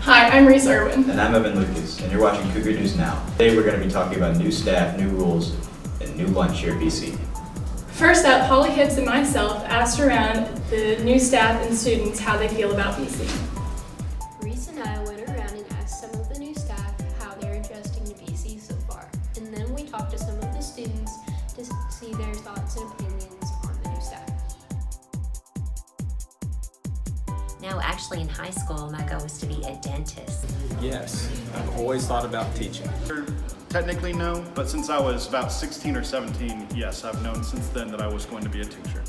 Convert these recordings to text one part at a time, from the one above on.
Hi, I'm Reese Irwin. And I'm Evan Lucas, and you're watching Cougar News Now. Today we're going to be talking about new staff, new rules, and new lunch here at BC. First up, Holly Hibbs and myself asked around the new staff and students how they feel about BC. Reese and I went around and asked some of the new staff how they're adjusting to BC so far. And then we talked to some of the students to see their thoughts and opinions on the new staff. No, actually in high school, my goal was to be a dentist. Yes, I've always thought about teaching. Technically no, but since I was about 16 or 17, yes, I've known since then that I was going to be a teacher.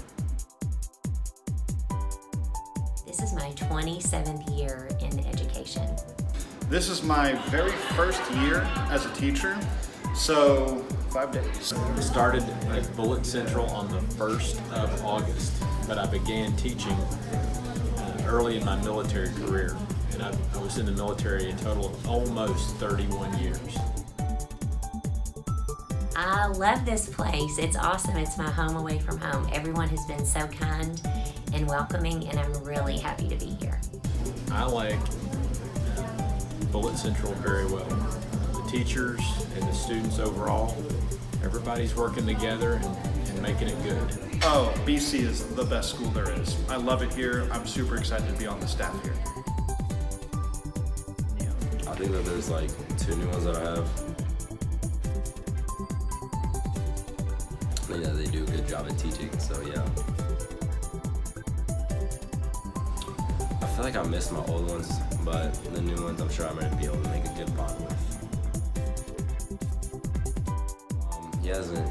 This is my 27th year in education. This is my very first year as a teacher, so 5 days. I started at Bullitt Central on the 1st of August, but I began teaching early in my military career, and I was in the military a total of almost 31 years. I love this place. It's awesome. It's my home away from home. Everyone has been so kind and welcoming, and I'm really happy to be here. I like Bullitt Central very well. The teachers and the students overall, everybody's working together and making it good. Oh, BC is the best school there is. I love it here. I'm super excited to be on the staff here. I think that there's like 2 new ones that I have. Yeah, they do a good job at teaching, so yeah. I feel like I missed my old ones, but the new ones I'm sure I'm going to be able to make a good bond with. He hasn't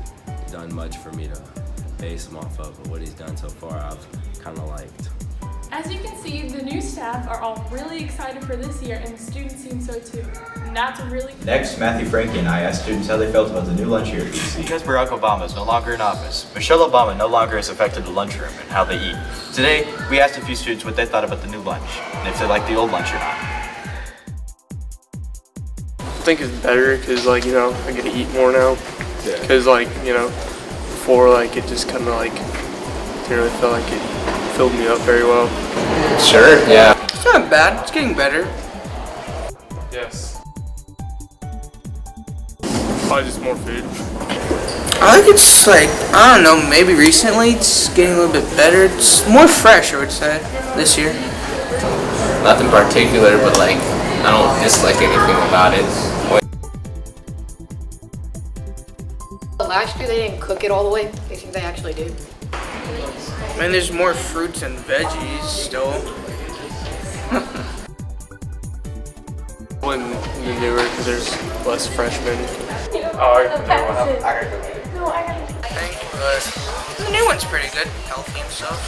done much for me to base him off of, but what he's done so far I've kind of liked. As you can see, the new staff are all really excited for this year, and the students seem so too. And that's really Next, Matthew Frankie and I asked students how they felt about the new lunch here at BC. Because Barack Obama is no longer in office, Michelle Obama no longer has affected the lunchroom and how they eat. Today, we asked a few students what they thought about the new lunch, and if they liked the old lunch or not. I think it's better because, like, you know, I get to eat more now. Yeah. Because, like, you know, before, like, it just kind of, like, didn't really feel like it filled me up very well. Sure, yeah. It's not bad. It's getting better. Yes. Probably just more food. I think it's, like, I don't know, maybe recently it's getting a little bit better. It's more fresh, I would say, this year. Nothing particular, but, like, I don't dislike anything about it. Last year they didn't cook it all the way. They think they actually do. I mean, there's more fruits and veggies still. When the newer, because there's less freshmen. The new one's pretty good, healthy and stuff.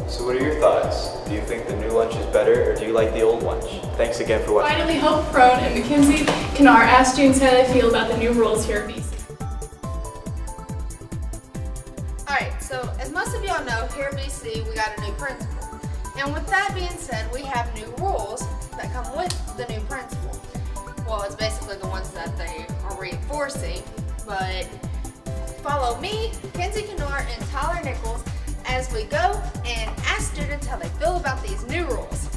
So what are your thoughts? Do you think the new lunch is better, or do you like the old lunch? Thanks again for watching. Finally, Hope Crone and Mackenzie Kennard asked students how they feel about the new rules here at BC. Alright, so as most of y'all know, here at BC we got a new principal. And with that being said, we have new rules that come with the new principal. Well, it's basically the ones that they are reinforcing, but follow me, Kenzie Kennard, and Tyler Nichols as we go and ask students how they feel about these new rules.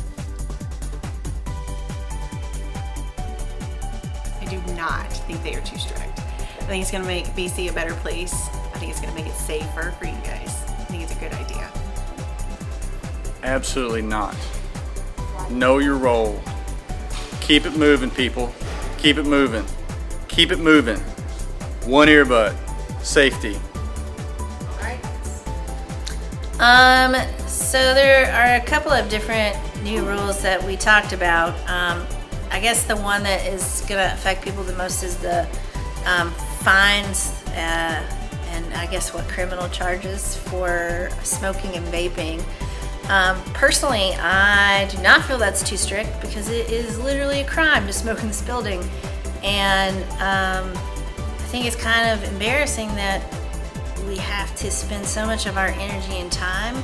I do not think they are too strict. I think it's going to make BC a better place. I think it's going to make it safer for you guys. I think it's a good idea. Absolutely not. Know your role. Keep it moving, people. Keep it moving. Keep it moving. One earbud. Safety. So there are a couple of different new rules that we talked about. I guess the one that is going to affect people the most is the fines and I guess what criminal charges for smoking and vaping. Personally, I do not feel that's too strict because it is literally a crime to smoke in this building, and I think it's kind of embarrassing that we have to spend so much of our energy and time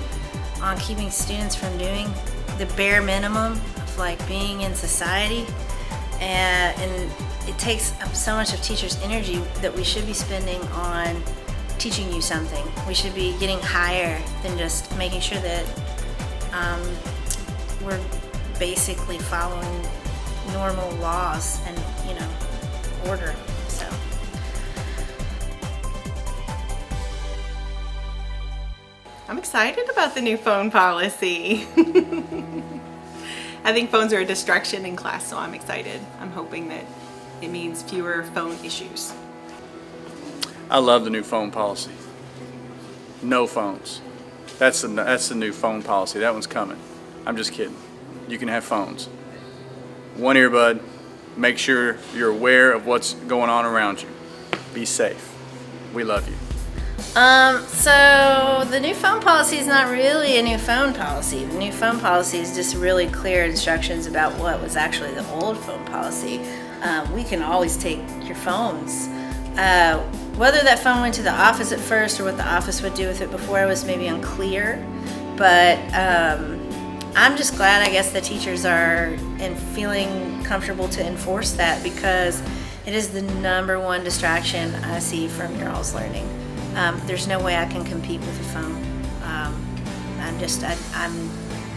on keeping students from doing the bare minimum of like being in society, and it takes up so much of teachers' energy that we should be spending on teaching you something. We should be getting higher than just making sure that we're basically following normal laws and, order. So. I'm excited about the new phone policy. I think phones are a distraction in class, so I'm excited. I'm hoping that it means fewer phone issues. I love the new phone policy. No phones. That's the new phone policy. That one's coming. I'm just kidding. You can have phones. One earbud. Make sure you're aware of what's going on around you. Be safe. We love you. So the new phone policy is not really a new phone policy. The new phone policy is just really clear instructions about what was actually the old phone policy. We can always take your phones. Whether that phone went to the office at first or what the office would do with it before was maybe unclear. But I'm just glad, I guess, the teachers are feeling comfortable to enforce that, because it is the #1 distraction I see from your all's learning. There's no way I can compete with a phone. I'm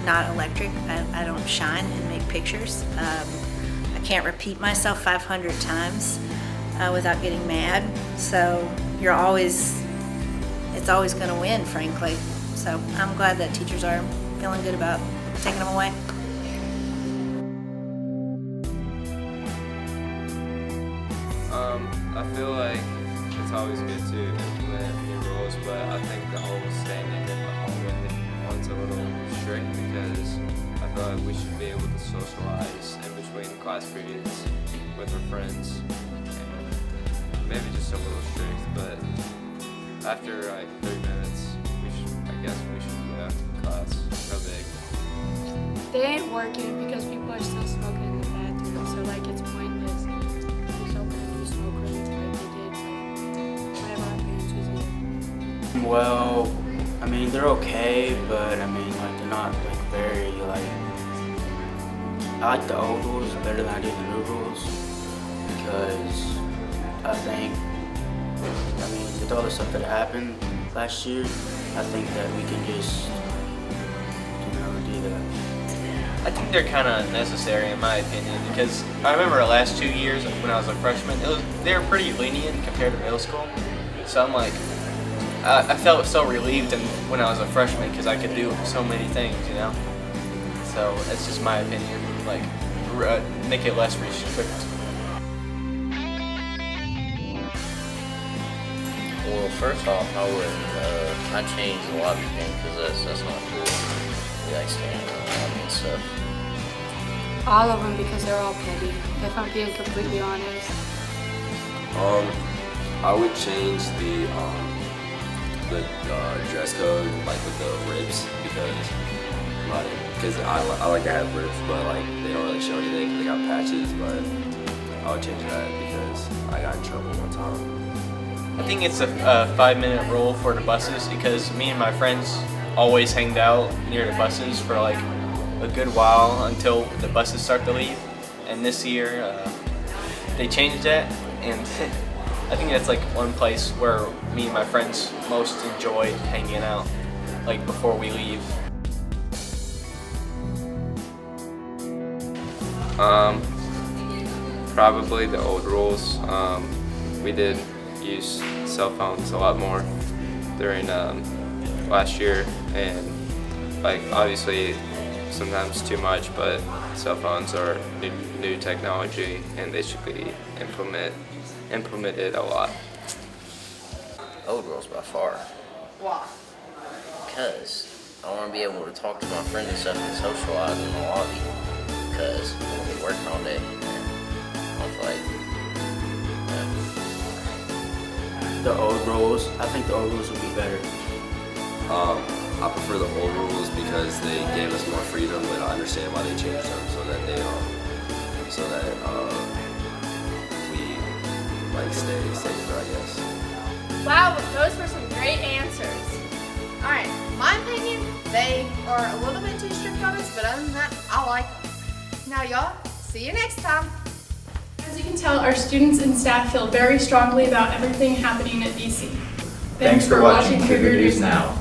not electric. I don't shine and make pictures. I can't repeat myself 500 times without getting mad. So it's always going to win, frankly. So I'm glad that teachers are feeling good about taking them away. I feel like it's always good to implement new rules, but I think the whole standing in the hallway one's a little strict, because I feel like we should be able to socialize in between class periods with our friends. And maybe just a little strict, but after like 3 minutes, I guess we should go to class. No big. They ain't working because people are still smoking in the bathroom, so like it's pointless. We're so gonna do smoke rooms like they did, but whatever our parents was in. Well, I mean, they're okay, but I mean, like, they're not like very like. I like the old rules better than I do the new rules, because I think, I mean, with all the stuff that happened last year, I think that we can just, do that. I think they're kind of necessary in my opinion, because I remember the last 2 years when I was a freshman, they were pretty lenient compared to middle school. So I'm like, I felt so relieved when I was a freshman, because I could do so many things, So that's just my opinion, like make it less restrictive. Well, first off, I changed a lot of things because that's not cool. We like standing in the lobby and stuff. All of them, because they're all petty, if I'm being completely honest. I would change the dress code, like with the ribs, because I like to have ribs, but like they don't really show anything. They got patches, but I would change that because I got in trouble one time. I think it's a 5-minute rule for the buses, because me and my friends always hanged out near the buses for like a good while until the buses start to leave. And this year they changed that, and I think that's like one place where me and my friends most enjoy hanging out, like before we leave. Probably the old rules. We did use cell phones a lot more during last year, and like obviously sometimes too much, but cell phones are new technology and they should be implemented a lot. Old rules by far. Why? Because I want to be able to talk to my friends and stuff and socialize in the lobby, because I'm going to be working all day. I feel like, The old rules, I think the old rules would be better. I prefer the old rules because they gave us more freedom, but I understand why they changed them so that we like stay safer, I guess. Wow, those were some great answers. Alright, my opinion, they are a little bit too strict on us, but other than that, I like them. Now y'all, see you next time. As you can tell, our students and staff feel very strongly about everything happening at BC. Thanks for watching Cougar News Now.